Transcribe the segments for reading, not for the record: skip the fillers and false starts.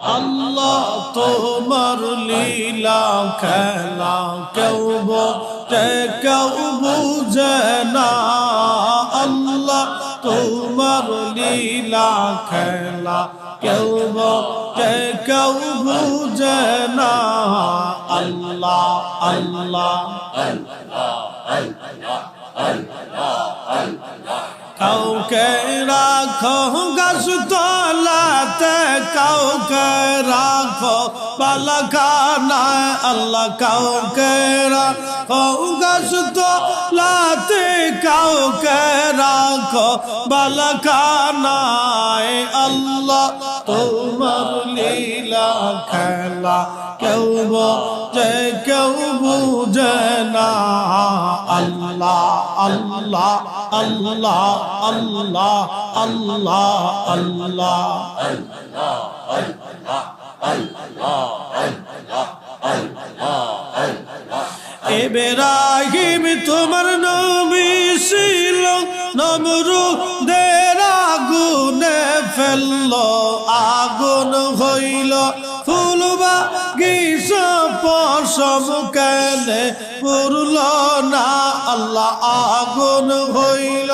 আল্লাহ তোমার লীলা খেলা কেউ বোঝে কেউ বুঝে না আল্লাহ তোমার লীলা খেলা কেউ বোঝে কেউ বুঝে না আল্লাহ আল্লাহ কাউকে রাখো গাছ তলাতে কাউকে রাখো বালাখানায় আল্লাহ কাউকে রাখো গাছ তলাতে কাউকে রাখো বালাখানায় আল্লাহ তোমার লীলা খেলা কেউ বোঝে কেউ বুঝে না আল্লাহ আল্লাহ আল্লাহ আল্লাহ আল্লাহ আল্লাহ ইব্রাহিম তোমার নবী ছিল নমরুদের আগুনে ফেললো আগুন হইল ফুল বাগিচা পশম কেনে পুরল না আল্লাহ আগুন হইল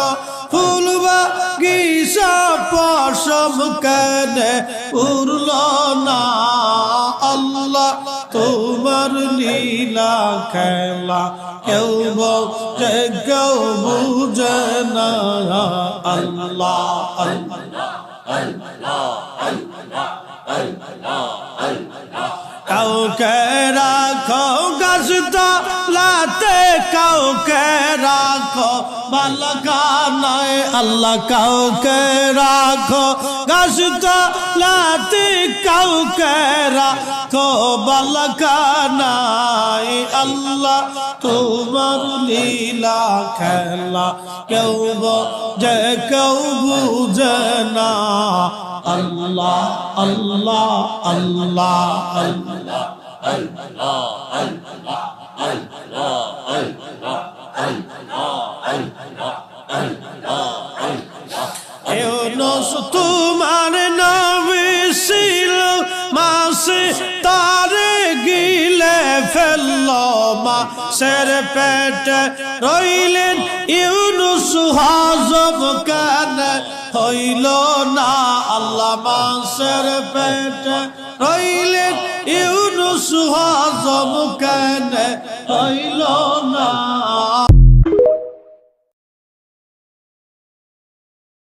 ফুল বাগিচা পশম কেনে পুরল না আল্লাহ তোমার লীলা খেলা কেউ বোঝে কেউ বুঝে না আল্লাহ কাউকে রাখো গাছ তলাতে কাউকে রাখো বালাখানায় আল্লাহ কাউকে রাখো গাছ তলাতে কাউকে রাখো বালাখানায় আল্লাহ তোমার লীলা খেলা কেউ বোঝে কেউ বুঝে না আল্লাহ আল্লাহ আল্লাহ আল্লাহ ইউনূস তোমার নবী ছিল মাছে তারে গিলে ফেললো মাছের পেটে রইলেন ইউনূস হজম কেন হইল না আল্লাহ মাছের পেটে রইলেন ইউনূস হজম কেন হইল না